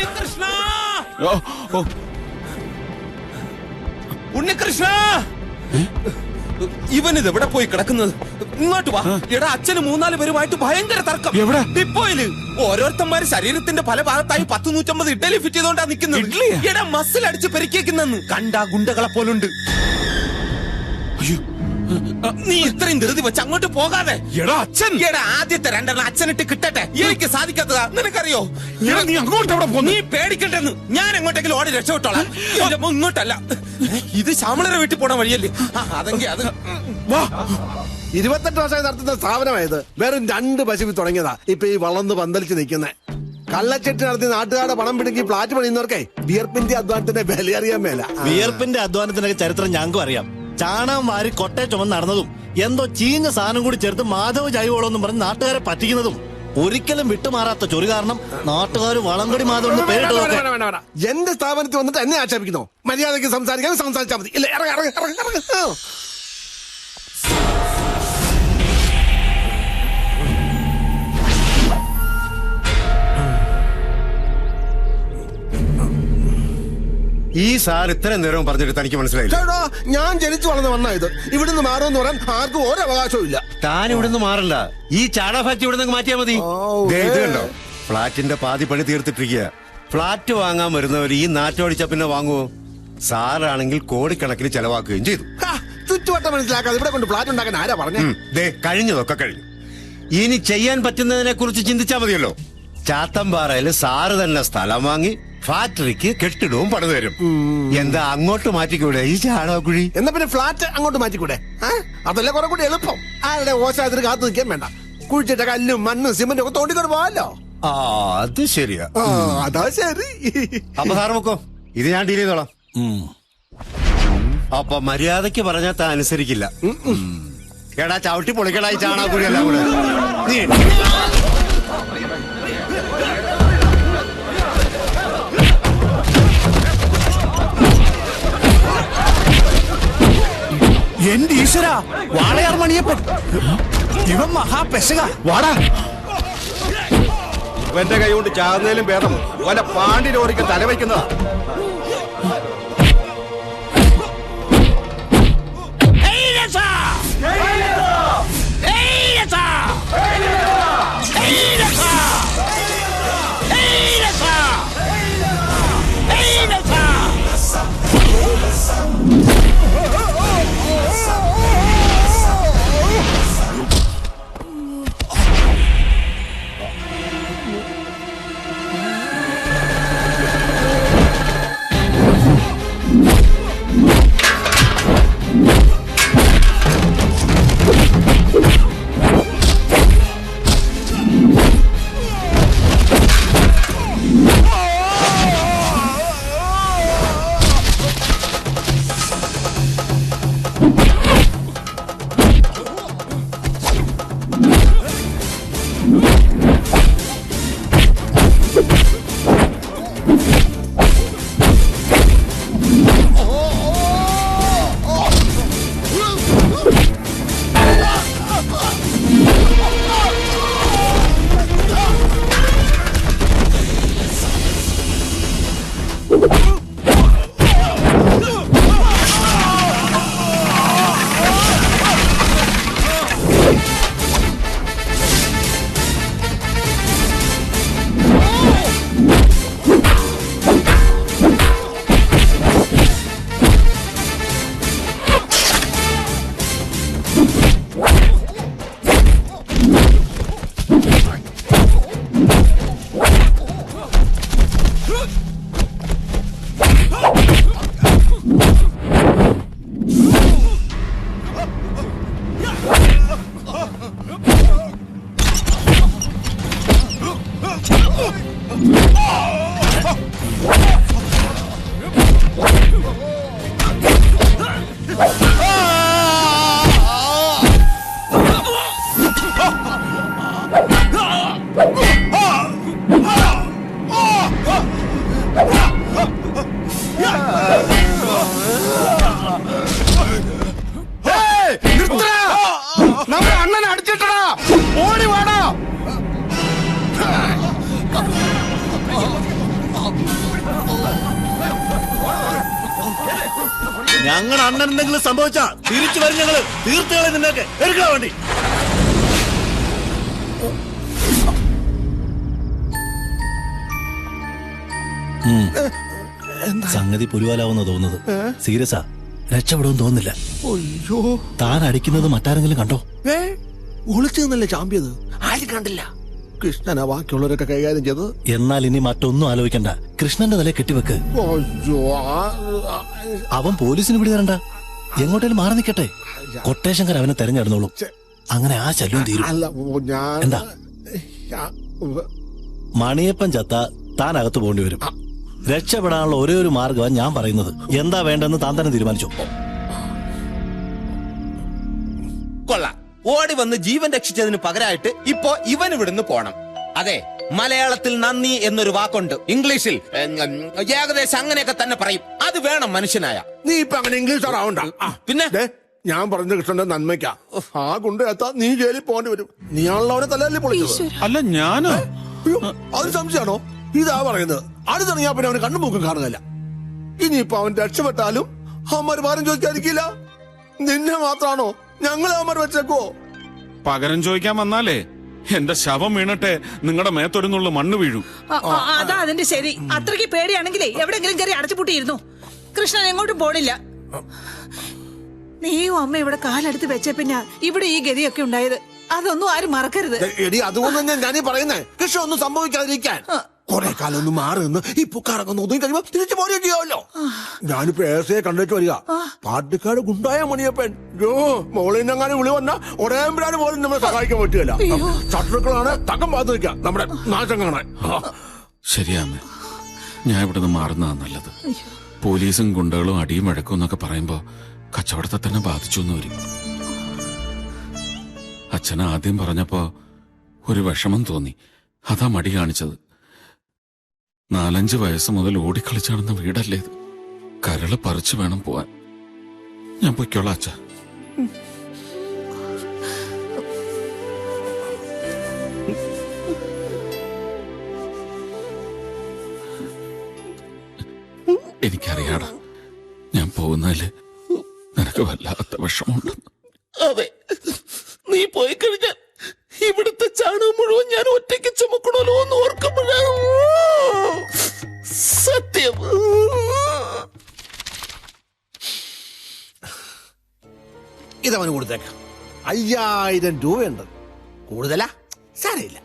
ഉണ്ണികൃഷ്ണ ഉണ്ണികൃഷ്ണ ഇവനിത് എവിടെ പോയി കിടക്കുന്നത്? ഇങ്ങോട്ട് വാ. എടാ അച്ഛന് 3-4 പേരുമായിട്ട് ഭയങ്കര തർക്കം. എവിടെ? ഡിപ്പോയില്. ഓരോരുത്തന്മാര് ശരീരത്തിന്റെ പല ഭാഗത്തായി 10-150 ഇഡ്ഡലി ഫിറ്റ് ചെയ്തോണ്ടാ നിക്കുന്നത്. എടാ മസിൽ അടിച്ച് പെരുക്കേക്കുന്നെന്ന് കണ്ടാ ഗുണ്ടകളെ പോലുണ്ട്. നീ ഇത്രയും ധൃതി വെച്ച് അങ്ങോട്ട് പോകാതെ. എടാ അച്ഛൻ, എടാ ആദ്യത്തെ 2 അച്ഛനിട്ട് കിട്ടട്ടെ. എനിക്ക് സാധിക്കാത്തതാ, നിനക്കറിയോ? നീ അങ്ങോട്ട് എവിടെ പോകുന്നു? നീ പേടിക്കണ്ടെന്ന്. ഞാൻ എങ്ങോട്ടെങ്കിലും ഓടി രക്ഷപ്പെട്ടോളാം. ഇങ്ങോട്ടല്ല, ഇത് ശ്യാമളയുടെ വീട്ടിൽ പോണ വഴിയല്ലേ. അതെങ്കിൽ അത് 28 വർഷമായി നടത്തുന്ന സ്ഥാപനമായത് വെറും 2 പശുവിൽ തുടങ്ങിയതാ. ഇപ്പൊ ഈ വളർന്ന് പന്തലിച്ച് നിൽക്കുന്നേ. കള്ളച്ചെട്ടി നടത്തി നാട്ടുകാരുടെ പണം പിടുക്കി ഫ്ലാറ്റ് പണിയുന്നവർക്കേ വിയർപ്പിന്റെ അധ്വാനത്തിന്റെ വിലയറിയാൻ മേല. വിയർപ്പിന്റെ അധ്വാനത്തിന്റെ ചരിത്രം ഞങ്ങൾക്കും അറിയാം. ചാണകം വാരി കൊട്ടേ ചുമന്ന് നടന്നതും എന്തോ ചീഞ്ഞ സാധനം കൂടി ചേർത്ത് മാധവ ജൈവവളം പറഞ്ഞ് നാട്ടുകാരെ പറ്റിക്കുന്നതും ഒരിക്കലും വിട്ടുമാറാത്ത ചൊറി കാരണം നാട്ടുകാർ വളംകടി മാധവൻ പേരിട്ടതൊക്കെ. എന്റെ സ്ഥാപനത്തിൽ വന്നിട്ട് എന്നെ ആക്ഷേപിക്കുന്നു. മര്യാദയ്ക്ക് സംസാരിച്ചാൽ മതി. ഇല്ല, ഇറങ്ങ. ഈ സാർ ഇത്രയും നേരവും പറഞ്ഞിട്ട് തനിക്ക് മനസ്സിലായില്ല? ഞാൻ ജനിച്ചു വളർന്ന് വന്നായത്. ഇവിടുന്ന് മാറുമെന്ന് പറയാൻ ആർക്കും ഒരു അവകാശവും ഇല്ല. താൻ ഇവിടുന്ന് മാറണ്ട. ഈ ചാണ ഫാക്ടറി ഇവിടെ നിന്ന് മാറ്റിയാൽ മതി. ഇത് കണ്ടോ, ഫ്ളാറ്റിന്റെ പാതി പണി തീർത്തിട്ടിരിക്കുക. ഫ്ളാറ്റ് വാങ്ങാൻ വരുന്നവർ ഈ നാറ്റോടിച്ച പിന്നെ വാങ്ങുവോ? സാറാണെങ്കിൽ കോടിക്കണക്കിന് ചെലവാക്കുകയും ചെയ്തു. ചുറ്റുവട്ടം മനസ്സിലാക്കാതെ ഇവിടെ കൊണ്ട് ഫ്ളാറ്റ് ഉണ്ടാക്കാൻ ആരാ പറഞ്ഞു? കഴിഞ്ഞതൊക്കെ കഴിഞ്ഞു. ഇനി ചെയ്യാൻ പറ്റുന്നതിനെ കുറിച്ച് ചിന്തിച്ചാൽ മതിയല്ലോ. ചാത്തമ്പാറയില് സാറ് തന്നെ സ്ഥലം വാങ്ങി ഫാക്ടറിക്ക് കെട്ടിടവും പണിതു തരും. എന്താ അങ്ങോട്ട് മാറ്റിക്കൂടെ ഈ ചാണകക്കുഴി? എന്നാ പിന്നെ ഫ്ളാറ്റ് അങ്ങോട്ട് മാറ്റിക്കൂടെ? അതല്ലേ കുറെ കൂടി എളുപ്പം. ആരുടെ ഓശാത്തിന് കാത്തു നിൽക്കാൻ വേണ്ട. കുഴിച്ചിട്ട കല്ലും മണ്ണും സിമന്റും ഒക്കെ തോണ്ടിക്കൊണ്ട് പോവാലോ. അത് ശരിയാ. അതാ ശരി. അപ്പൊ സാറ് നോക്കോ, ഇത് ഞാൻ ഡീൽ ചെയ്തോളാം. അപ്പൊ മര്യാദക്ക് പറഞ്ഞാൽ താൻ അനുസരിക്കില്ല. എടാ ചവിട്ടി പൊളിക്കടായി ചാണകക്കുഴി എല്ലാം കൂടെ. നീ എന്റെ ഈശ്വര, വാളയാർ മണിയപ്പൻ, ഇവൻ മഹാപെശക. വാടാ. എന്റെ കൈ കൊണ്ട് ചാകുന്നതിലും ഭേദം വല്ല പാണ്ടി ലോറിക്ക് തലവയ്ക്കുന്നതാ. ഞങ്ങളുടെ അണ്ണൻ എന്തെങ്കിലും സംഭവിച്ചാ തിരിച്ചു വരും ഞങ്ങള്. തീർത്തുകളെ നിന്നൊക്കെ എടുക്കാൻ വേണ്ടി. സംഗതി പുലിവാലാവുന്ന തോന്നുന്നത്. സീരിയസാ, രക്ഷപ്പെടുമെന്ന് തോന്നുന്നില്ല. അയ്യോ, താൻ അടിക്കുന്നത് മറ്റാരെങ്കിലും കണ്ടോ? ഒളിച്ചു നിന്നല്ലേ ചാമ്പിയത്? ആരും കണ്ടില്ല. കൃഷ്ണനാ ബാക്കിയുള്ളവരൊക്കെ കൈകാര്യം ചെയ്തത്. എന്നാൽ ഇനി മറ്റൊന്നും ആലോചിക്കണ്ട. കൃഷ്ണന്റെ തലയെ കെട്ടിവെക്ക്. അയ്യോ, അവൻ പോലീസിന് പിടി തരണ്ട. എങ്ങോട്ടേലും മാറി നിൽക്കട്ടെ. കൊട്ടേശങ്കർ അവനെ തെരഞ്ഞെടുന്നോളും. അങ്ങനെ ആ ശല്യം തീരും. അല്ല, ഞാൻ എന്താ? മണിയപ്പൻ ചത്ത താൻ അകത്ത് പോകേണ്ടി വരും. രക്ഷപ്പെടാനുള്ള ഒരേ ഒരു മാർഗമാണ് ഞാൻ പറയുന്നത്. എന്താ വേണ്ടെന്ന് താൻ തന്നെ തീരുമാനിച്ചു. കൊള്ളാം. ഓടി വന്ന് ജീവൻ രക്ഷിച്ചതിന് പകരമായിട്ട് ഇപ്പോ ഇവൻ ഇവിടുന്ന് പോണം. അതെ, മലയാളത്തിൽ നന്ദി എന്നൊരു വാക്കുണ്ട്. ഇംഗ്ലീഷിൽ ഏകദേശം അങ്ങനെയൊക്കെ തന്നെ പറയും. അത് വേണം മനുഷ്യനായ. നീ ഇപ്പൊ അങ്ങനെ ഇംഗ്ലീഷ് ആവണ്ട. പിന്നെ ഞാൻ പറഞ്ഞ കൃഷ്ണന്റെ നന്മയ്ക്കാ. ആ കൊണ്ടെത്താ നീ ജയിലിൽ പോകേണ്ടി വരും. നീയാണല്ലോ അവനെ തലയിൽ പൊളിച്ചത്. അല്ല ഞാനോ? അയ്യോ, അത് സംശയമാണോ? ഇതാ പറയുന്നത്. അടുത്തിറങ്ങിയാ പിന്നെ അവന് കണ്ണുമൂക്കും കാണുകയില്ല. ഇനിയിപ്പൊ അവൻ രക്ഷപ്പെട്ടാലും അവന്മാർ ഭാരം ചോദിക്കാതിരിക്കില്ല. നിന്നെ മാത്രാണോ ഞങ്ങളെ അവന്മാർ വെച്ചേക്കോ? പകരം ചോദിക്കാൻ വന്നാലേ എന്റെ ശവം വീണട്ടെ നിങ്ങളുടെ മേത്തൊരുന്നുള്ള മണ്ണ് വീഴും. അതാ അതിന്റെ ശരി. അത്രയ്ക്ക് പേടിയാണെങ്കിലേ എവിടെങ്കിലും കയറി അടച്ചുപൂട്ടിയിരുന്നു. കൃഷ്ണൻ എങ്ങോട്ടും പോണില്ല. നീയും അമ്മ ഇവിടെ കാലെടുത്ത് വെച്ച പിന്നെ ഇവിടെ ഈ ഗതിയൊക്കെ ഉണ്ടായത്. അതൊന്നും ആരും മറക്കരുത്. എടി, അതുകൊണ്ട് തന്നെ ഞാനീ പറയുന്നേ, കൃഷ്ണ ഒന്നും സംഭവിക്കാതിരിക്കാൻ കുറെ കാലം ഒന്ന് മാറി നിന്ന് ഈ പുക്കാറൊക്കെ ഒതുങ്ങി കഴിയുമ്പോ തിരിച്ചു പോരുകയൊക്കെ ചെയ്യാമല്ലോ. ഞാനിപ്പോ ഏസയെ കണ്ടിട്ട് വരിക. പാട്ടിക്കാട് ഗുണ്ടായ മണിയപ്പൻ. മോളിൽ നിന്നെങ്ങാനും വിളി വന്നാ ഉടയമ്പരാന് പോലും നമ്മളെ സഹായിക്കാൻ പറ്റുകയില്ല. ശത്രുക്കളാണ് തക്കം പാത്ത് നിൽക്കുക നമ്മുടെ നാശം കാണാൻ. ശരിയാമ്മ, ഞാൻ ഇവിടുന്ന് മാറുന്നതാ നല്ലത്. പോലീസും ഗുണ്ടകളും അടിയും വഴക്കും എന്നൊക്കെ പറയുമ്പോ കച്ചവടത്തെ തന്നെ ബാധിച്ചു എന്ന് വരും. അച്ഛൻ ആദ്യം പറഞ്ഞപ്പോ ഒരു വിഷമം തോന്നി. അതാ മടി കാണിച്ചത്. 4-5 വയസ്സ് മുതൽ ഓടിക്കളിച്ചാണെന്ന വീടല്ലേ ഇത്. കരള് പറിച്ചു വേണം പോവാൻ. ഞാൻ പൊയ്ക്കോളാം അച്ഛ. എനിക്കറിയാടാ, ഞാൻ പോകുന്നതില് നിനക്ക് വല്ലാത്ത വിഷമമുണ്ടെന്ന്. അതെ, നീ പോയി കഴിഞ്ഞാൽ ഇവിടുത്തെ ചാണകം മുഴുവൻ ഞാൻ ഒറ്റയ്ക്ക് ചുമക്കണല്ലോ എന്ന് ഓർക്കുമ്പോഴാണ് സത്യം. ഇതവന് കൊടുത്തേക്കാം. 5000 രൂപയുണ്ട്. കൂടുതലാ സാരയില്ല.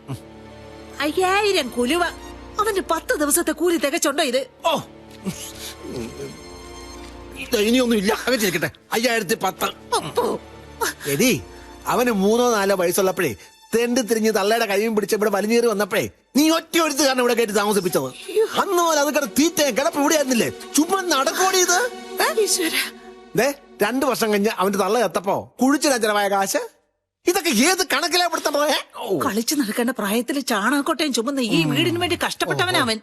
5000 കുലുവ. അവന്റെ 10 ദിവസത്തെ കൂലി തികച്ചുണ്ടോ ഇത്? ഓ, ഇനിയൊന്നും ഇല്ല. അവരിക്കട്ടെ. 5010. എടി, അവന് 3-4 വയസ്സുള്ളപ്പോഴേ തെണ്ടി തിരിഞ്ഞ് തള്ളയുടെ കൈയും പിടിച്ച് ഇവിടെ വലിഞ്ഞേറി വന്നപ്പോഴേ നീ ഒറ്റ ഒരുത്ത് കാരണം ഇവിടെ കയറ്റി താമസിപ്പിച്ചത്. അന്ന് പോലെ അത് കിടന്ന് തീറ്റയും കിടപ്പ് ഇവിടെ ആയിരുന്നില്ലേ? ചുമ്മാ നടക്കോടി ഇത്. 2 വർഷം കഴിഞ്ഞ് അവന്റെ തള്ള എത്തപ്പോ കുഴിച്ചിടാൻ ചെലവായ കാശ്. ഇതൊക്കെ ഏത് കണക്കിലാ പെടുത്തണ്ടോ? കളിച്ചു നടക്കേണ്ട പ്രായത്തില് ചാണകക്കൊട്ടയും ചുമന്ന് ഈ വീടിന് വേണ്ടി കഷ്ടപ്പെട്ടവനവൻ.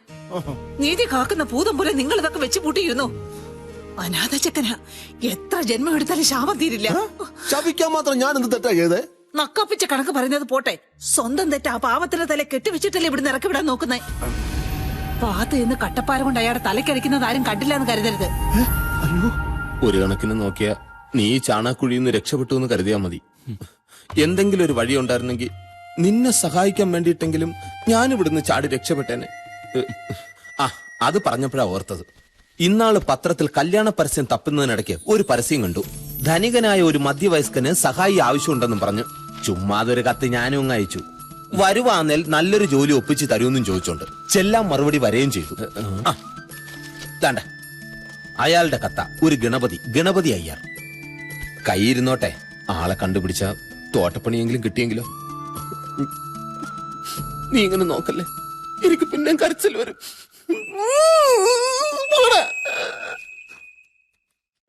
നീതി കാക്കുന്ന ഭൂതം പോലെ നിങ്ങൾ ഇതൊക്കെ വെച്ച് പൂട്ടിയിരുന്നു. അനാഥ ചെക്കനാ. എത്ര ജന്മം എടുത്താലും ശാപം തീരില്ല. ശപിക്കാൻ മാത്രം ഞാൻ എന്ത് തെറ്റാ ചെയ്തേ? നക്കാപ്പിച്ച കണക്ക് പറയുന്നത് പോട്ടെ, സ്വന്തം തെറ്റ് ആ പാവത്തിന്റെ തല കെട്ടിവെച്ചിട്ടല്ലേ ഇവിടുന്ന് ഇറക്കി വിടാൻ നോക്കുന്നേ. പാത്ത് നിന്ന് കട്ടപ്പാര കൊണ്ട് അയാളുടെ തലക്കടിക്കുന്നത് ആരും കണ്ടില്ല എന്ന് കരുതരുത്. ഒരു കണക്കിന് നോക്കിയാ നീ ചാണകക്കുഴിയിൽ നിന്ന് രക്ഷപ്പെട്ടു എന്ന് കരുതിയാ മതി. എന്തെങ്കിലും ഒരു വഴി ഉണ്ടായിരുന്നെങ്കിൽ നിന്നെ സഹായിക്കാൻ വേണ്ടിയിട്ടെങ്കിലും ഞാൻ ഇവിടുന്ന് ചാടി രക്ഷപ്പെട്ടേനെ. അത് പറഞ്ഞപ്പോഴാ ഓർത്തത്. ഇന്നാള് പത്രത്തിൽ കല്യാണ പരസ്യം തപ്പുന്നതിനിടയ്ക്ക് ഒരു പരസ്യം കണ്ടു. ധനികനായ ഒരു മധ്യവയസ്കന് സഹായി ആവശ്യമുണ്ടെന്നും പറഞ്ഞു. ചുമ്മാതൊരു കത്ത് ഞാനും അങ്ങ് അയച്ചു. വരുവാന്നേൽ നല്ലൊരു ജോലി ഒപ്പിച്ച് തരുമെന്നും ചോദിച്ചോണ്ട് ചെല്ലാൻ മറുപടി വരെയും ചെയ്തു. താണ്ട അയാളുടെ കത്ത ഒരു ഗണപതി അയ്യർ. കൈയിരുന്നോട്ടെ, ആളെ കണ്ടുപിടിച്ച തോട്ടപ്പണിയെങ്കിലും കിട്ടിയെങ്കിലോ. നീ ഇങ്ങനെ നോക്കല്ലേ, എനിക്ക് പിന്നെ കരച്ചിൽ വരും.